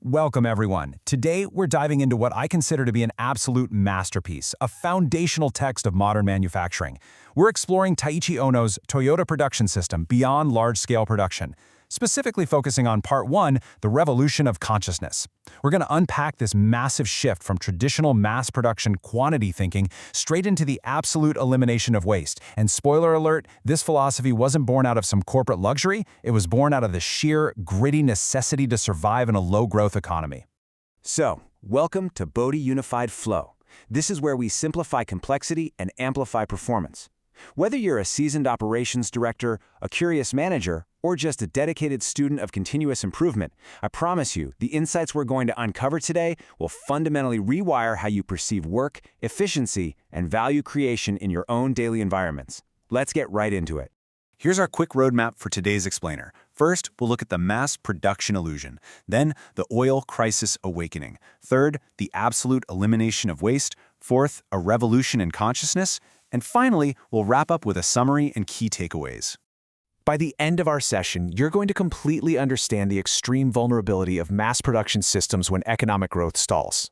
Welcome, everyone. Today, we're diving into what I consider to be an absolute masterpiece, a foundational text of modern manufacturing. We're exploring Taiichi Ohno's Toyota production system beyond large-scale production, specifically focusing on Part 1, the revolution of consciousness. We're going to unpack this massive shift from traditional mass production quantity thinking straight into the absolute elimination of waste. And spoiler alert, this philosophy wasn't born out of some corporate luxury, it was born out of the sheer, gritty necessity to survive in a low-growth economy. So, welcome to Bodhi Unified Flow. This is where we simplify complexity and amplify performance. Whether you're a seasoned operations director, a curious manager, or just a dedicated student of continuous improvement, I promise you, the insights we're going to uncover today will fundamentally rewire how you perceive work, efficiency, and value creation in your own daily environments. Let's get right into it. Here's our quick roadmap for today's explainer. First, we'll look at the mass production illusion. Then, the oil crisis awakening. Third, the absolute elimination of waste. Fourth, a revolution in consciousness. And finally, we'll wrap up with a summary and key takeaways. By the end of our session, you're going to completely understand the extreme vulnerability of mass production systems when economic growth stalls.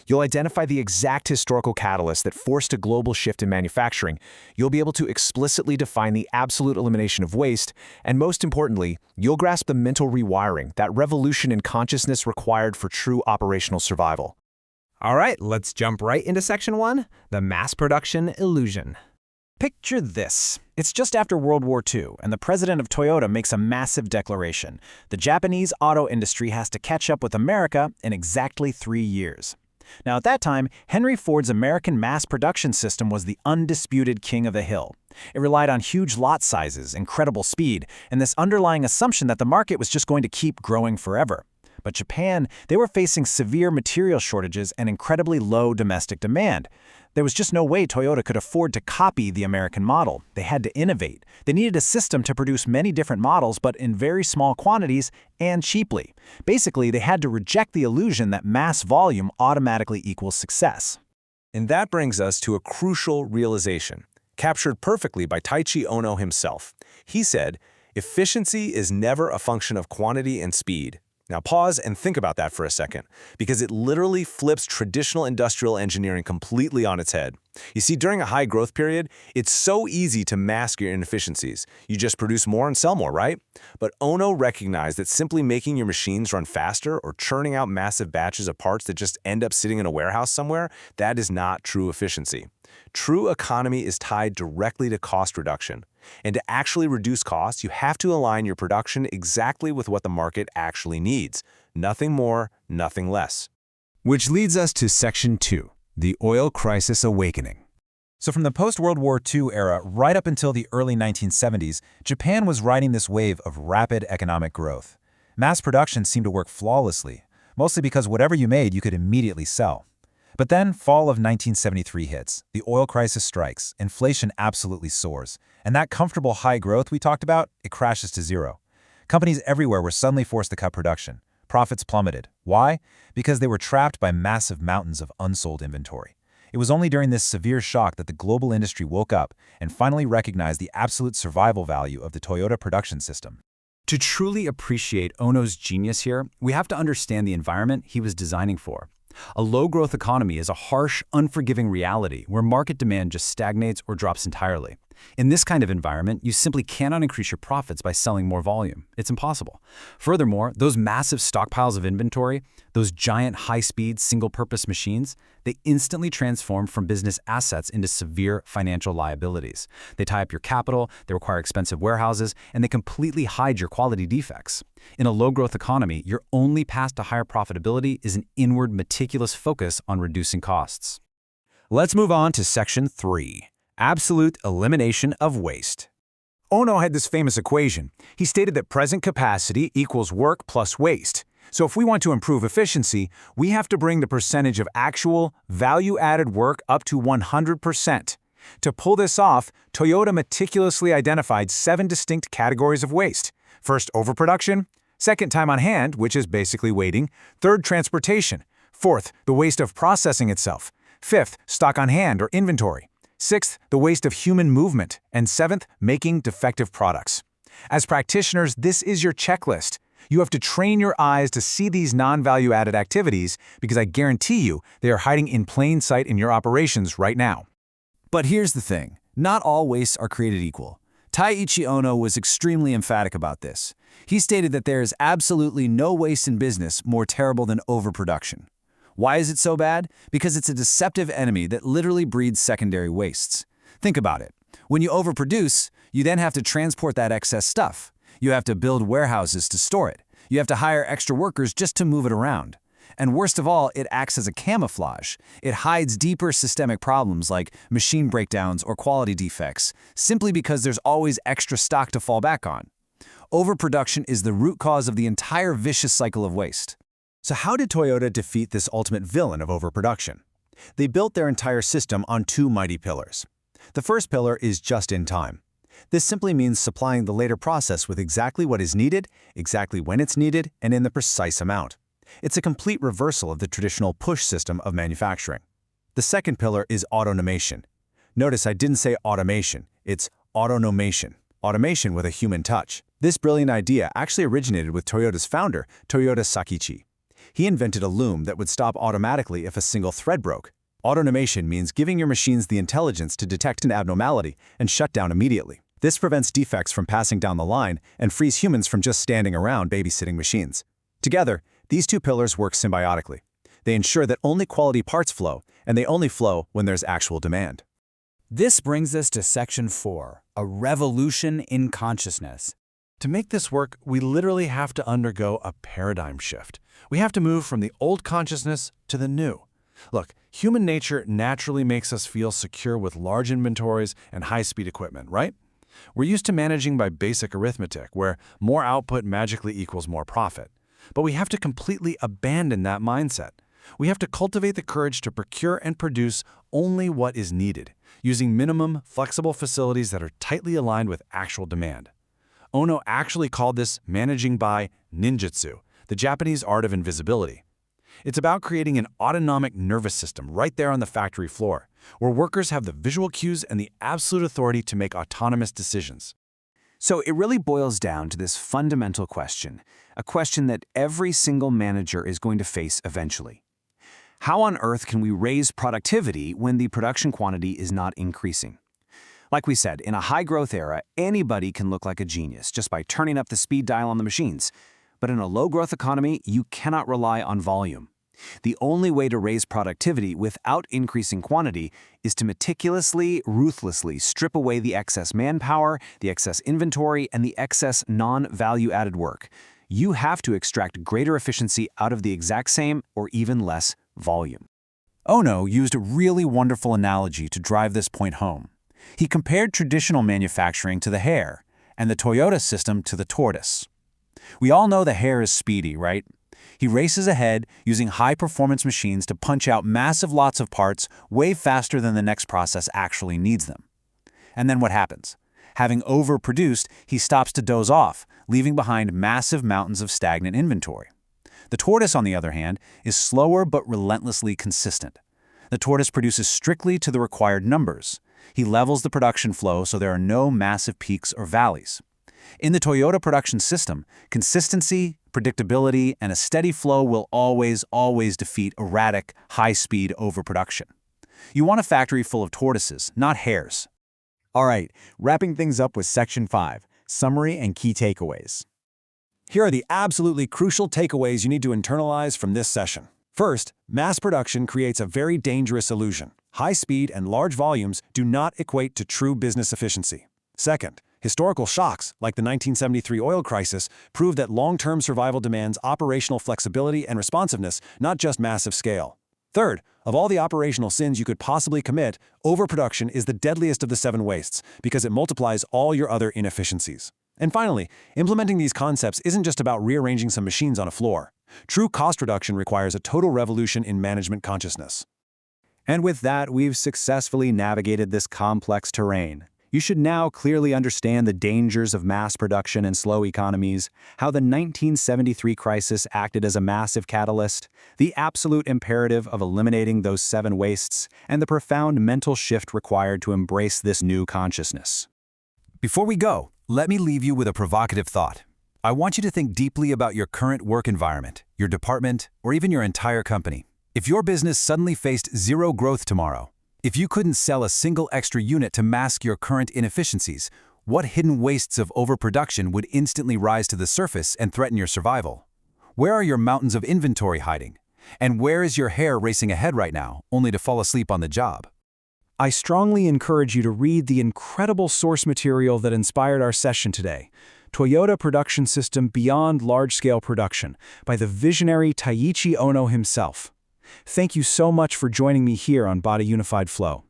You'll identify the exact historical catalyst that forced a global shift in manufacturing. You'll be able to explicitly define the absolute elimination of waste, and most importantly, you'll grasp the mental rewiring, that revolution in consciousness required for true operational survival. All right, let's jump right into Section 1, the mass production illusion. Picture this. It's just after World War II, and the president of Toyota makes a massive declaration. The Japanese auto industry has to catch up with America in exactly 3 years. Now, at that time, Henry Ford's American mass production system was the undisputed king of the hill. It relied on huge lot sizes, incredible speed, and this underlying assumption that the market was just going to keep growing forever. But Japan, they were facing severe material shortages and incredibly low domestic demand. There was just no way Toyota could afford to copy the American model. They had to innovate. They needed a system to produce many different models, but in very small quantities and cheaply. Basically, they had to reject the illusion that mass volume automatically equals success. And that brings us to a crucial realization, captured perfectly by Taiichi Ohno himself. He said, "Efficiency is never a function of quantity and speed." Now pause and think about that for a second, because it literally flips traditional industrial engineering completely on its head. You see, during a high growth period, it's so easy to mask your inefficiencies. You just produce more and sell more, right? But Ohno recognized that simply making your machines run faster or churning out massive batches of parts that just end up sitting in a warehouse somewhere, that is not true efficiency. True economy is tied directly to cost reduction. And to actually reduce costs, you have to align your production exactly with what the market actually needs. Nothing more, nothing less. Which leads us to Section 2, the oil crisis awakening. So from the post-World War II era right up until the early 1970s, Japan was riding this wave of rapid economic growth. Mass production seemed to work flawlessly, mostly because whatever you made, you could immediately sell. But then, fall of 1973 hits, the oil crisis strikes, inflation absolutely soars, and that comfortable high growth we talked about, it crashes to zero. Companies everywhere were suddenly forced to cut production. Profits plummeted. Why? Because they were trapped by massive mountains of unsold inventory. It was only during this severe shock that the global industry woke up and finally recognized the absolute survival value of the Toyota production system. To truly appreciate Ohno's genius here, we have to understand the environment he was designing for. A low-growth economy is a harsh, unforgiving reality where market demand just stagnates or drops entirely. In this kind of environment, you simply cannot increase your profits by selling more volume. It's impossible. Furthermore, those massive stockpiles of inventory, those giant high-speed, single-purpose machines, they instantly transform from business assets into severe financial liabilities. They tie up your capital, they require expensive warehouses, and they completely hide your quality defects. In a low-growth economy, your only path to higher profitability is an inward, meticulous focus on reducing costs. Let's move on to Section 3. Absolute elimination of waste. Ohno had this famous equation. He stated that present capacity equals work plus waste. So if we want to improve efficiency, we have to bring the percentage of actual, value-added work up to 100%. To pull this off, Toyota meticulously identified 7 distinct categories of waste. First, overproduction. Second, time on hand, which is basically waiting. Third, transportation. Fourth, the waste of processing itself. Fifth, stock on hand or inventory. Sixth, the waste of human movement. And seventh, making defective products. As practitioners, this is your checklist. You have to train your eyes to see these non-value-added activities because I guarantee you they are hiding in plain sight in your operations right now. But here's the thing. Not all wastes are created equal. Taiichi Ohno was extremely emphatic about this. He stated that there is absolutely no waste in business more terrible than overproduction. Why is it so bad? Because it's a deceptive enemy that literally breeds secondary wastes. Think about it. When you overproduce, you then have to transport that excess stuff. You have to build warehouses to store it. You have to hire extra workers just to move it around. And worst of all, it acts as a camouflage. It hides deeper systemic problems like machine breakdowns or quality defects, simply because there's always extra stock to fall back on. Overproduction is the root cause of the entire vicious cycle of waste. So how did Toyota defeat this ultimate villain of overproduction? They built their entire system on two mighty pillars. The first pillar is just-in-time. This simply means supplying the later process with exactly what is needed, exactly when it's needed, and in the precise amount. It's a complete reversal of the traditional push system of manufacturing. The second pillar is automation. Notice I didn't say automation, it's automation. Automation with a human touch. This brilliant idea actually originated with Toyota's founder, Toyota Sakichi. He invented a loom that would stop automatically if a single thread broke. Automation means giving your machines the intelligence to detect an abnormality and shut down immediately. This prevents defects from passing down the line and frees humans from just standing around babysitting machines. Together, these two pillars work symbiotically. They ensure that only quality parts flow, and they only flow when there's actual demand. This brings us to Section 4, a revolution in consciousness. To make this work, we literally have to undergo a paradigm shift. We have to move from the old consciousness to the new. Look, human nature naturally makes us feel secure with large inventories and high-speed equipment, right? We're used to managing by basic arithmetic, where more output magically equals more profit. But we have to completely abandon that mindset. We have to cultivate the courage to procure and produce only what is needed, using minimum, flexible facilities that are tightly aligned with actual demand. Ohno actually called this managing by ninjutsu, the Japanese art of invisibility. It's about creating an autonomic nervous system right there on the factory floor, where workers have the visual cues and the absolute authority to make autonomous decisions. So it really boils down to this fundamental question, a question that every single manager is going to face eventually. How on earth can we raise productivity when the production quantity is not increasing? Like we said, in a high-growth era, anybody can look like a genius just by turning up the speed dial on the machines. But in a low-growth economy, you cannot rely on volume. The only way to raise productivity without increasing quantity is to meticulously, ruthlessly strip away the excess manpower, the excess inventory, and the excess non-value-added work. You have to extract greater efficiency out of the exact same or even less volume. Ohno used a really wonderful analogy to drive this point home. He compared traditional manufacturing to the hare and the Toyota system to the tortoise. We all know the hare is speedy, right? He races ahead using high-performance machines to punch out massive lots of parts way faster than the next process actually needs them. And then what happens? Having overproduced, he stops to doze off, leaving behind massive mountains of stagnant inventory. The tortoise, on the other hand, is slower but relentlessly consistent. The tortoise produces strictly to the required numbers. He levels the production flow so there are no massive peaks or valleys. In the Toyota production system, consistency, predictability, and a steady flow will always defeat erratic, high-speed overproduction. You want a factory full of tortoises, not hares. All right, wrapping things up with Section 5, Summary and Key Takeaways. Here are the absolutely crucial takeaways you need to internalize from this session. First, mass production creates a very dangerous illusion. High speed and large volumes do not equate to true business efficiency. Second, historical shocks, like the 1973 oil crisis, prove that long-term survival demands operational flexibility and responsiveness, not just massive scale. Third, of all the operational sins you could possibly commit, overproduction is the deadliest of the 7 wastes because it multiplies all your other inefficiencies. And finally, implementing these concepts isn't just about rearranging some machines on a floor. True cost reduction requires a total revolution in management consciousness. And with that, we've successfully navigated this complex terrain. You should now clearly understand the dangers of mass production and slow economies, how the 1973 crisis acted as a massive catalyst, the absolute imperative of eliminating those 7 wastes, and the profound mental shift required to embrace this new consciousness. Before we go, let me leave you with a provocative thought. I want you to think deeply about your current work environment, your department, or even your entire company. If your business suddenly faced zero growth tomorrow, if you couldn't sell a single extra unit to mask your current inefficiencies, what hidden wastes of overproduction would instantly rise to the surface and threaten your survival? Where are your mountains of inventory hiding? And where is your hair racing ahead right now, only to fall asleep on the job? I strongly encourage you to read the incredible source material that inspired our session today, Toyota Production System Beyond Large-Scale Production, by the visionary Taiichi Ohno himself. Thank you so much for joining me here on Bodhi Unified Flow.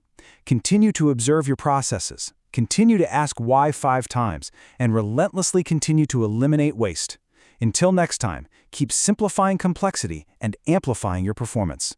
Continue to observe your processes, continue to ask why 5 times, and relentlessly continue to eliminate waste. Until next time, keep simplifying complexity and amplifying your performance.